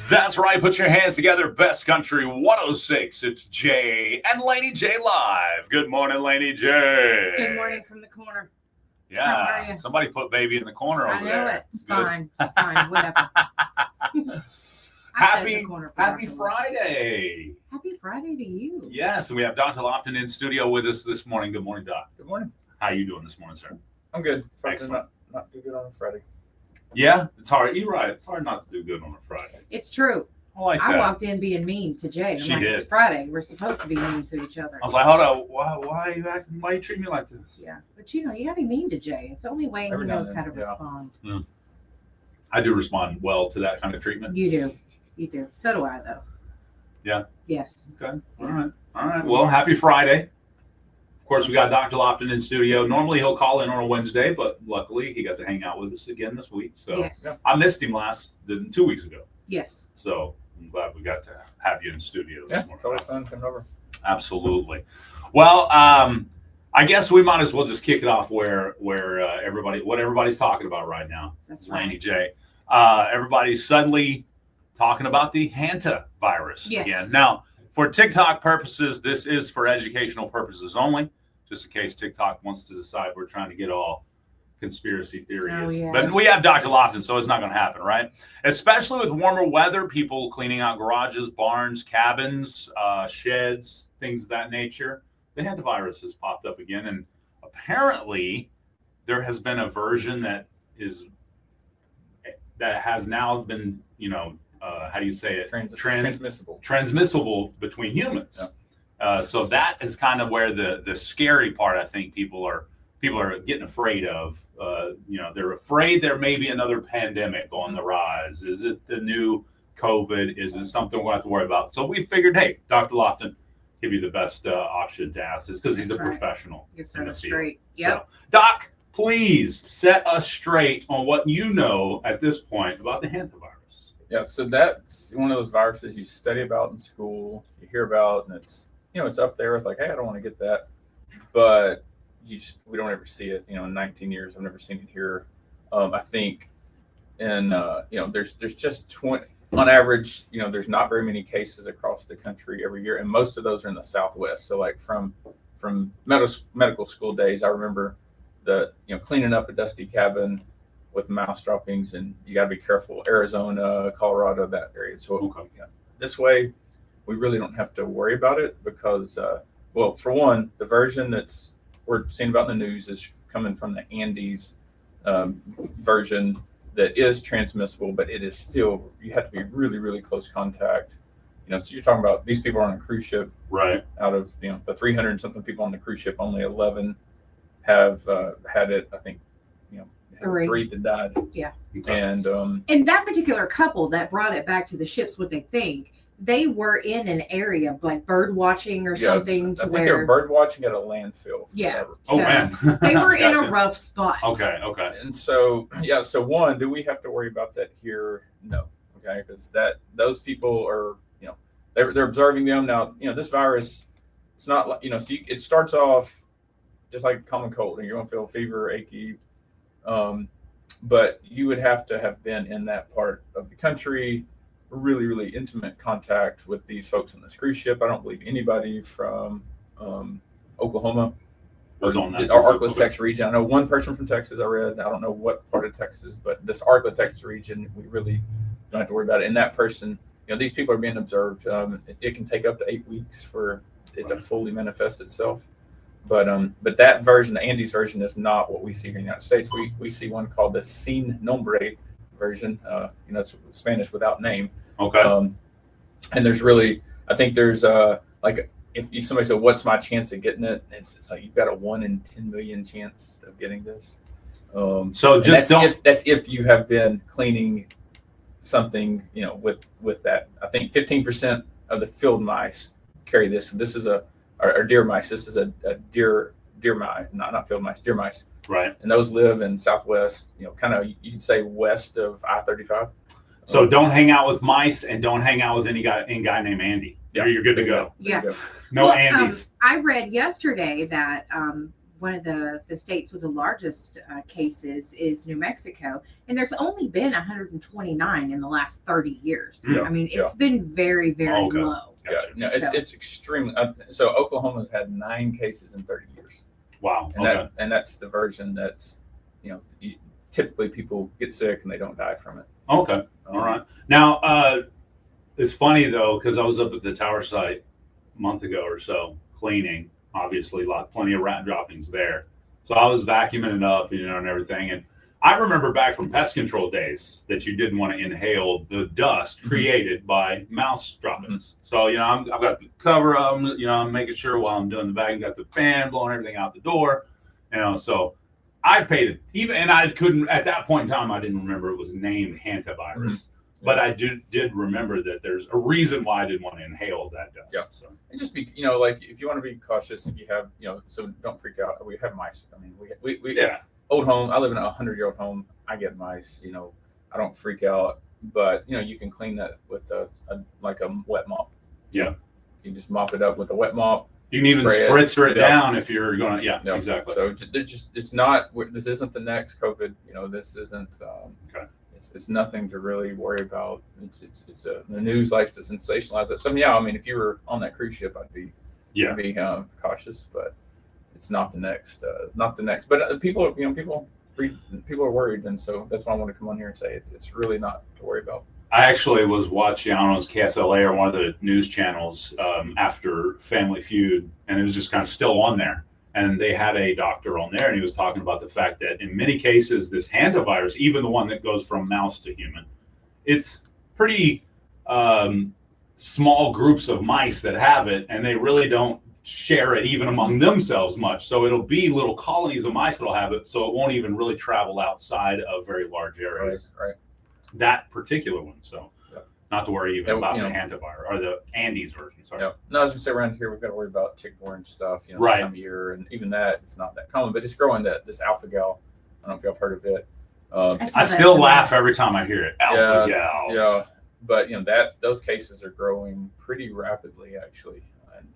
That's right. Put your hands together. Best Country 106. It's Jay and Laney J live. Good morning, Laney J. Good morning from the corner. Yeah. How are you? Somebody put baby in the corner over there. I know it. It's fine. It's fine. Whatever. Happy Friday. Happy Friday to you. Yes, and we have Dr. Lofton in studio with us this morning. Good morning, Doc. Good morning. How are you doing this morning, sir? I'm good. Excellent. Not too good on a Friday. Yeah, it's hard. You're right. It's hard not to do good on a Friday. It's true. I like that. I walked in being mean to Jay. She did. It's Friday. We're supposed to be mean to each other. I was like, hold on. Why are you acting? Why are you treating me like this? Yeah. But you gotta be mean to Jay. It's the only way Every he now knows and how to then, yeah. respond. I do respond well to that kind of treatment. You do. You do. So do I, though. Yeah? Yes. Okay. All right. Well, happy Friday. Of course, we got Dr. Lofton in studio. Normally, he'll call in on a Wednesday, but luckily, he got to hang out with us again this week. So Yes. I missed him 2 weeks ago. Yes. So I'm glad we got to have you in studio this morning. Totally fun coming over. Absolutely. Well, I guess we might as well just kick it off where everybody's talking about right now. That's right. Laney J. Everybody's suddenly talking about the hantavirus Yes. again. Now, for TikTok purposes, this is for educational purposes only, just in case TikTok wants to decide we're trying to get all conspiracy theories. Oh, yeah. But we have Dr. Lofton, so it's not going to happen, right? Especially with warmer weather, people cleaning out garages, barns, cabins, sheds, things of that nature. The hantavirus has popped up again, and apparently there has been a version that has now been, how do you say it? Transmissible. Transmissible between humans. Yeah. So that is kind of where the scary part, I think, people are getting afraid of. They're afraid there may be another pandemic on the rise. Is it the new COVID? Is it something we'll have to worry about? So we figured, hey, Dr. Lofton, give you the best option to ask this because he's a professional. Get in the set field. straight. Yep. So, Doc, please set us straight on what you know at this point about the hantavirus. Yeah, so that's one of those viruses you study about in school, you hear about, and it's up there with like, hey, I don't want to get that, but we don't ever see it. In 19 years, I've never seen it here. I think, there's just 20 on average. There's not very many cases across the country every year, and most of those are in the Southwest. So like from medical school days, I remember cleaning up a dusty cabin with mouse droppings, and you got to be careful. Arizona, Colorado, that area. So this way, we really don't have to worry about it because, for one, the version we're seeing about in the news is coming from the Andes version that is transmissible, but it is still, you have to be really, really close contact. So you're talking about these people are on a cruise ship, right? Out of the 300 and something people on the cruise ship, only 11 have had it. I think three that died. Yeah. Okay. And that particular couple that brought it back to the ships, what they think, they were in an area like bird watching or something I think they were bird watching at a landfill. Yeah. Oh, man. They were in Gotcha. a rough spot. Okay. And so one, do we have to worry about that here? No. Okay, because those people are they're observing them now. This virus, it's not like it starts off just like common cold, and you're gonna feel fever, achy. But you would have to have been in that part of the country, really, really intimate contact with these folks on this cruise ship. I don't believe anybody from Oklahoma or Arklatex region. I know one person from Texas. I read. I don't know what part of Texas, but this Arklatex region, we really don't have to worry about it. And that person, these people are being observed. It can take up to 8 weeks for it to fully manifest itself. But that version, the Andes version, is not what we see here in the United States. We see one called the Sin Nombre version. It's Spanish without name. Okay. And there's really, I think there's like if somebody said, "What's my chance of getting it?" It's like you've got a 1 in 10 million chance of getting this. So just that's if you have been cleaning something, with that. I think 15% of the field mice carry this. This is or deer mice. This is a deer mice, not field mice, deer mice. Right. And those live in Southwest, kind of, you could say west of I-35. So don't hang out with mice and don't hang out with any guy named Andy. Yeah. You're good to go. Yeah. No Andys. I read yesterday that one of the states with the largest cases is New Mexico, and there's only been 129 in the last 30 years. Yeah. I mean, it's been very, very Okay. low. Yeah, no, it's extremely. So Oklahoma's had 9 cases in 30 years. Wow. And that's the version that's, typically people get sick and they don't die from it. Okay. All right. Now, it's funny though, because I was up at the tower site a month ago or so cleaning. Obviously, plenty of rat droppings there. So I was vacuuming it up, and everything. And I remember back from pest control days that you didn't want to inhale the dust created by mouse droppings. So, I've got the cover of them, I'm making sure while I'm doing the vacuum, got the fan blowing everything out the door, so I paid it even, and I couldn't, at that point in time, I didn't remember it was named hantavirus, but I did remember that there's a reason why I didn't want to inhale that dust. Yeah. So. And just be, like if you want to be cautious, if you have, so don't freak out. We have mice. I mean, we old home. I live in a 100-year-old home. I get mice. I don't freak out, but you can clean that with a wet mop. Yeah. You just mop it up with a wet mop. You can even spritzer it down if you're going to. Yeah, exactly. So it's not. This isn't the next COVID. This isn't. Okay. It's nothing to really worry about. The news likes to sensationalize it. So I mean, if you were on that cruise ship, I'd be cautious, but it's not the next. But people are worried, and so that's why I want to come on here and say it's really not to worry about. I actually was watching, I don't know, it was KSLA or one of the news channels after Family Feud, and it was just kind of still on there. And they had a doctor on there, and he was talking about the fact that in many cases, this hantavirus, even the one that goes from mouse to human, it's pretty small groups of mice that have it, and they really don't share it even among themselves much. So it'll be little colonies of mice that'll have it, so it won't even really travel outside of very large areas. Right. That particular one. So not to worry even about the hantavirus or the Andes version. Sorry. Yeah. No, I was gonna say around here we've got to worry about tick-borne stuff, this right. time of year, and even that it's not that common, but it's growing. This alpha gal. I don't know if y'all have heard of it. I still laugh every time I hear it. Alpha gal. Yeah, but those cases are growing pretty rapidly actually,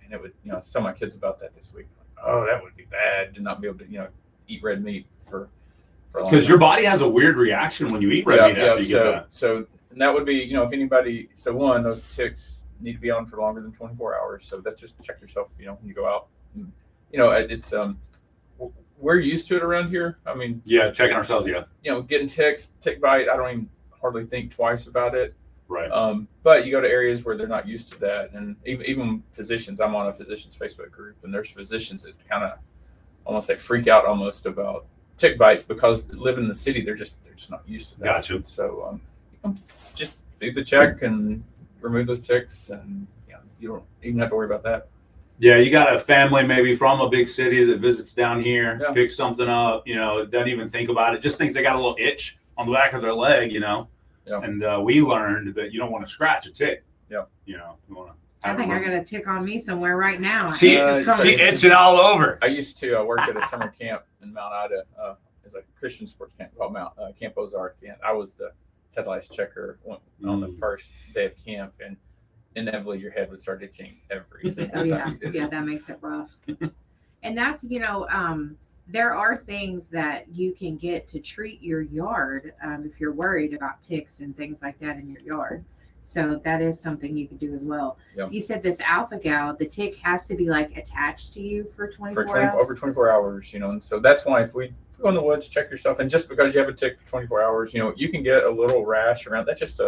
and it would tell my kids about that this week. Oh, that would be bad to not be able to eat red meat for because your body has a weird reaction when you eat red meat after you get that. So and that would be if anybody. So one, those ticks need to be on for longer than 24 hours. So that's just check yourself. When you go out. It's we're used to it around here. I mean, checking ourselves. Yeah. Getting ticks, tick bite. I don't even hardly think twice about it. Right. But you go to areas where they're not used to that, and even physicians. I'm on a physicians Facebook group, and there's physicians that kind of almost freak out almost about tick bites because living in the city, they're just not used to that. Gotcha. So just do the check and remove those ticks, and you don't even have to worry about that. Yeah, you got a family maybe from a big city that visits down here, picks something up, doesn't even think about it, just thinks they got a little itch on the back of their leg, Yeah. And we learned that you don't want to scratch a tick. Yeah. You want to. I think I got a tick on me somewhere right now. She itching all over. I used to. I worked at a summer camp in Mount Ida. It's a Christian sports camp called Camp Ozark, and I was the head lice checker on the first day of camp, and inevitably your head would start itching every single time. Yeah, that makes it rough. And that's there are things that you can get to treat your yard if you're worried about ticks and things like that in your yard. So that is something you can do as well. Yep. So you said this alpha gal, the tick has to be attached to you for 24 hours? Over 24 hours, and so that's why if we go in the woods, check yourself, and just because you have a tick for 24 hours, you can get a little rash around. That's just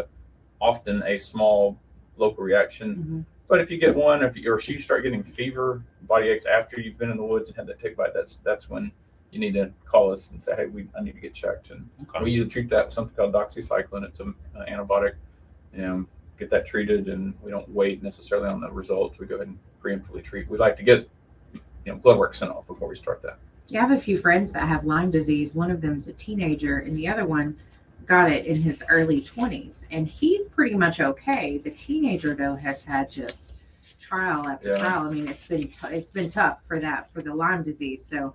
often a small local reaction. Mm-hmm. But if you get one, if you start getting fever, body aches after you've been in the woods and had that tick bite, that's when you need to call us and say, hey, I need to get checked. And we usually treat that with something called doxycycline. It's an antibiotic. Get that treated, and we don't wait necessarily on the results. We go ahead and preemptively treat. We like to get blood work sent off before we start that. Yeah, I have a few friends that have Lyme disease. One of them is a teenager, and the other one got it in his early 20s, and he's pretty much okay. The teenager though has had just trial after trial. I mean, it's been tough for the Lyme disease. So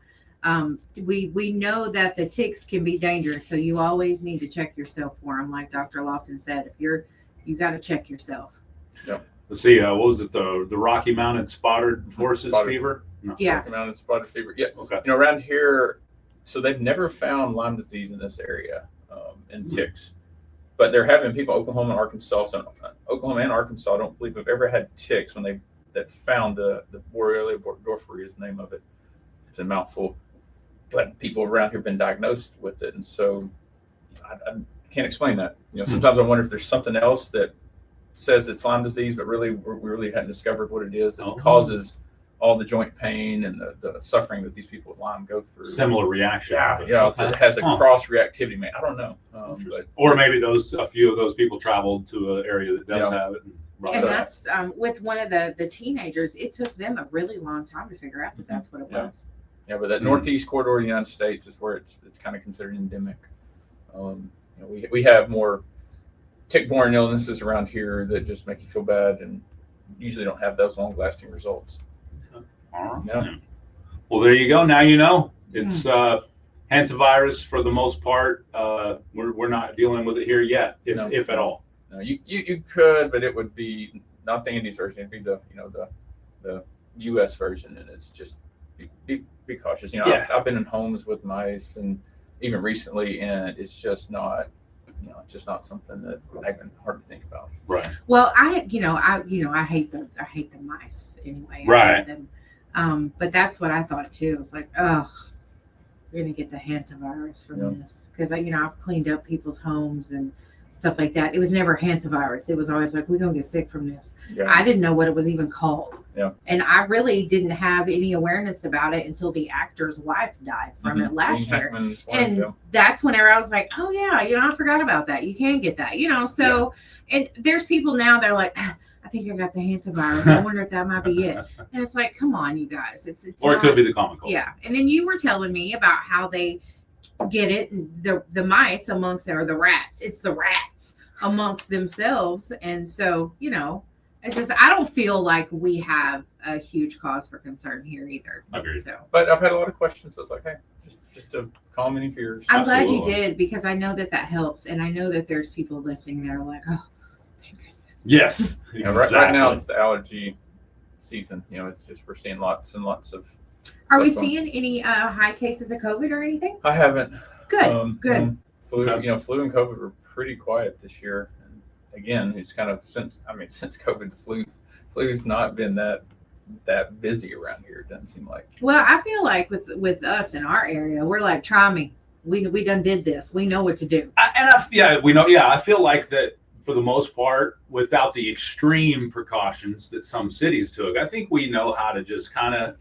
we know that the ticks can be dangerous, so you always need to check yourself for them. Like Dr. Lofton said, you got to check yourself. Yeah. Let's see. What was it? The Rocky Mountain spotted horses fever. No. Yeah. Rocky Mountain spotted fever. Yeah. Okay. Around here, so they've never found Lyme disease in this area in ticks, but they're having people Oklahoma and Arkansas. So Oklahoma and Arkansas, I don't believe have ever had ticks when that found the Borrelia burgdorferi is the name of it. It's a mouthful, but people around here have been diagnosed with it, and so I can't explain that. Sometimes I wonder if there's something else that says it's Lyme disease, but really we really hadn't discovered what it is that causes all the joint pain and the suffering that these people with Lyme go through. Similar reaction. It has a cross reactivity. I don't know, but or maybe a few of those people traveled to an area that does have it. And that's with one of the teenagers. It took them a really long time to figure out that that's what it was. Yeah, but that northeast corridor of the United States is where it's kind of considered endemic. We have more tick-borne illnesses around here that just make you feel bad and usually don't have those long-lasting results. All right. Yeah. Well, there you go. Now you know. It's hantavirus for the most part. We're not dealing with it here yet, if at all. No, you could, but it would be not the Andes version. It'd be the U.S. version, and it's just be cautious. I've been in homes with mice, and even recently, and it's just not. Just not something that I've been hard to think about. Right. Well, I hate the mice anyway. Right. But that's what I thought too. It's like, oh, we're gonna get the hantavirus from this because I've cleaned up people's homes and stuff like that. It was never hantavirus. It was always like, we're gonna get sick from this. Yeah. I didn't know what it was even called. Yeah. And I really didn't have any awareness about it until the actor's wife died from it last year. And that's whenever I was like, oh yeah, I forgot about that. You can get that, so and there's people now they're like, I think I got the hantavirus. I wonder if that might be it. And it's like, come on, you guys. It's or it could be the common cold. Yeah. And then you were telling me about how they get it, the mice amongst the rats. It's the rats amongst themselves. And so, it's just I don't feel like we have a huge cause for concern here either. Agreed. So but I've had a lot of questions. So I was like, hey, just to calm any fears. I'm glad you did because I know that helps. And I know that there's people listening that are like, oh, thank goodness. Yes. Exactly. Right now it's the allergy season. It's just we're seeing lots and lots of. Are we seeing any high cases of COVID or anything? I haven't. Good. Good. Flu and COVID were pretty quiet this year. And again, it's kind of since COVID, the flu's not been that busy around here. It doesn't seem like. Well, I feel like with us in our area, we're like, try me. We done did this. We know what to do. We know. Yeah, I feel like that for the most part, without the extreme precautions that some cities took. I think we know how to just kind of,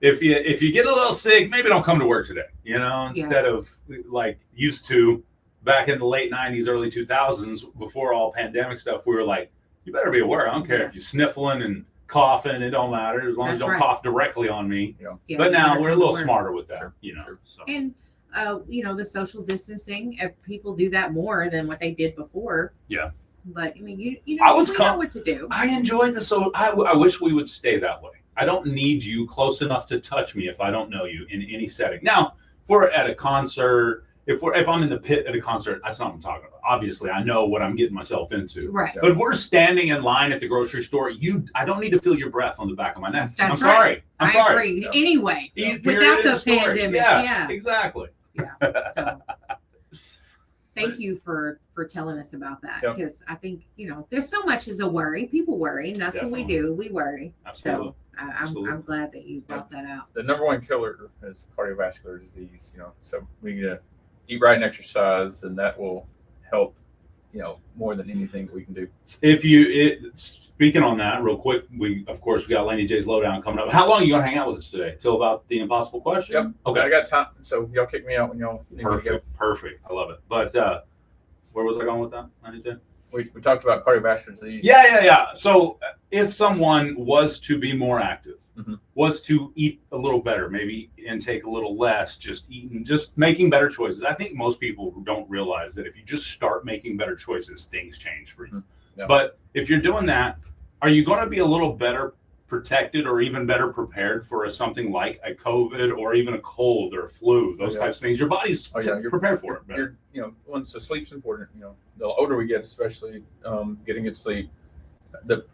if you get a little sick, maybe don't come to work today, instead of like used to back in the late 90s, early 2000s, before all pandemic stuff, we were like, you better be aware. I don't care if you're sniffling and coughing, it don't matter as long as you don't cough directly on me. Yeah, but now we're a little smarter with that, Sure. So. And the social distancing, if people do that more than what they did before. Yeah. But I mean, we know what to do. I enjoy I wish we would stay that way. I don't need you close enough to touch me if I don't know you in any setting. Now, if we're at a concert, if I'm in the pit at a concert, that's not what I'm talking about. Obviously, I know what I'm getting myself into. Right. But if we're standing in line at the grocery store, I don't need to feel your breath on the back of my neck. That's I'm sorry. I agree. Yeah. Anyway, without the pandemic. Yeah, exactly. Yeah. So thank you for telling us about that because I think, there's so much as a worry. People worry, and that's what we do. We worry. Absolutely. So I'm glad that you brought that out. The number one killer is cardiovascular disease, so we need to eat right and exercise, and that will help, more than anything that we can do. Speaking on that real quick, we got Laney J's Lowdown coming up. How long are you going to hang out with us today? Till about the impossible question? Yep. Okay. I got time, so y'all kick me out when y'all need me to go. Perfect. I love it. But where was I going with that, Laney J? We talked about cardiovascular disease. Yeah. So if someone was to be more active, was to eat a little better, maybe intake a little less, just making better choices. I think most people don't realize that if you just start making better choices, things change for you. Yeah. But if you're doing that, are you going to be a little better protected or even better prepared for something like a COVID or even a cold or a flu, those types of things? Your body's prepared for it better. Once the sleep's important, the older we get, especially getting good sleep.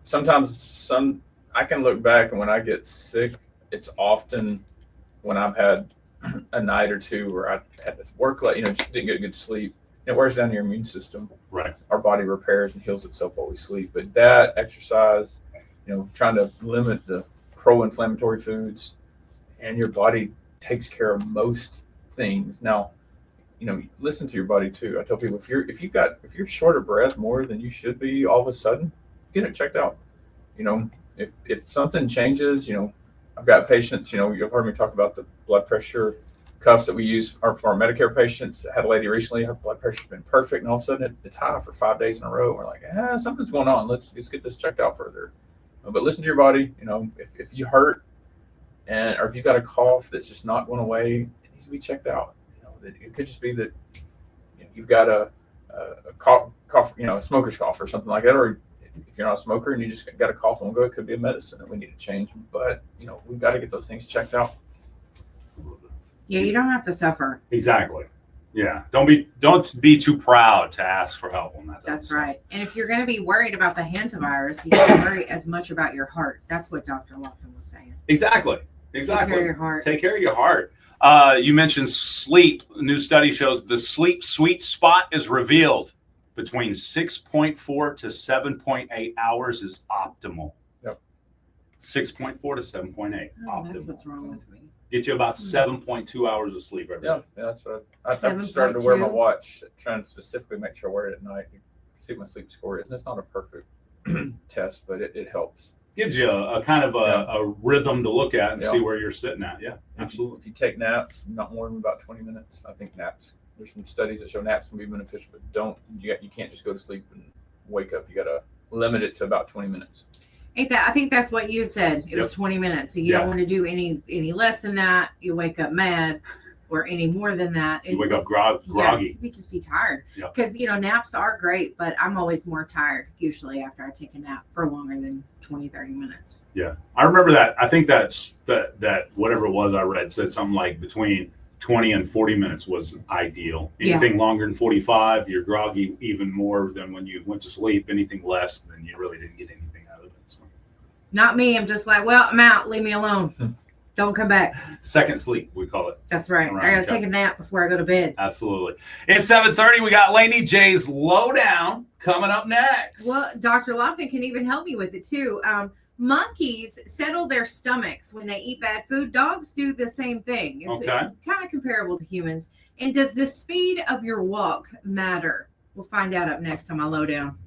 Sometimes I can look back and when I get sick, it's often when I've had a night or two where I had to work late, just didn't get good sleep. It wears down your immune system. Right. Our body repairs and heals itself while we sleep. But that exercise, trying to limit the pro-inflammatory foods, and your body takes care of most things. Now, listen to your body too. I tell people if you're short of breath more than you should be, all of a sudden, get it checked out. If something changes, I've got patients. You've heard me talk about the blood pressure cuffs that we use for our Medicare patients. I had a lady recently, her blood pressure's been perfect, and all of a sudden it's high for 5 days in a row. We're like, something's going on. Let's get this checked out further. But listen to your body. If you hurt or if you've got a cough that's just not going away, it needs to be checked out. It could just be that you've got a cough, a smoker's cough or something like that, or if you're not a smoker and you just got a cough, it could be a medicine that we need to change. But we've got to get those things checked out. Yeah, you don't have to suffer. Exactly. Yeah. Don't be too proud to ask for help on that. That's right. And if you're going to be worried about the hantavirus, you don't worry as much about your heart. That's what Dr. Lofton was saying. Exactly. Take care of your heart. Take care of your heart. You mentioned sleep. A new study shows the sleep sweet spot is revealed between 6.4 to 7.8 hours is optimal. Yep. 6.4 to 7.8 optimal. That's what's wrong with me. Get you about 7.2 hours of sleep every day. Yeah, that's what I've started to wear my watch, trying to specifically make sure I wear it at night to see what my sleep score is. And it's not a perfect test, but it helps. Gives you a kind of a rhythm to look at and see where you're sitting at. Yeah, absolutely. If you take naps, not more than about 20 minutes. I think naps, there's some studies that show naps can be beneficial, but you can't just go to sleep and wake up. You got to limit it to about 20 minutes. I think that's what you said. It was 20 minutes. So you don't want to do any less than that. You wake up mad, or any more than that. You wake up groggy. You just be tired. Because, naps are great, but I'm always more tired usually after I take a nap for longer than 20, 30 minutes. Yeah. I remember that. I think that whatever it was I read said something like between 20 and 40 minutes was ideal. Anything longer than 45, you're groggy even more than when you went to sleep. Anything less, then you really didn't get anything out of it. So. Not me. I'm just like, well, I'm out. Leave me alone. Don't come back. Second sleep, we call it. That's right. I got to take a nap before I go to bed. Absolutely. It's 7:30. We got Lainey J's Lowdown coming up next. Well, Dr. Lofton can even help me with it, too. Monkeys settle their stomachs when they eat bad food. Dogs do the same thing. It's kind of comparable to humans. And does the speed of your walk matter? We'll find out up next on my Lowdown.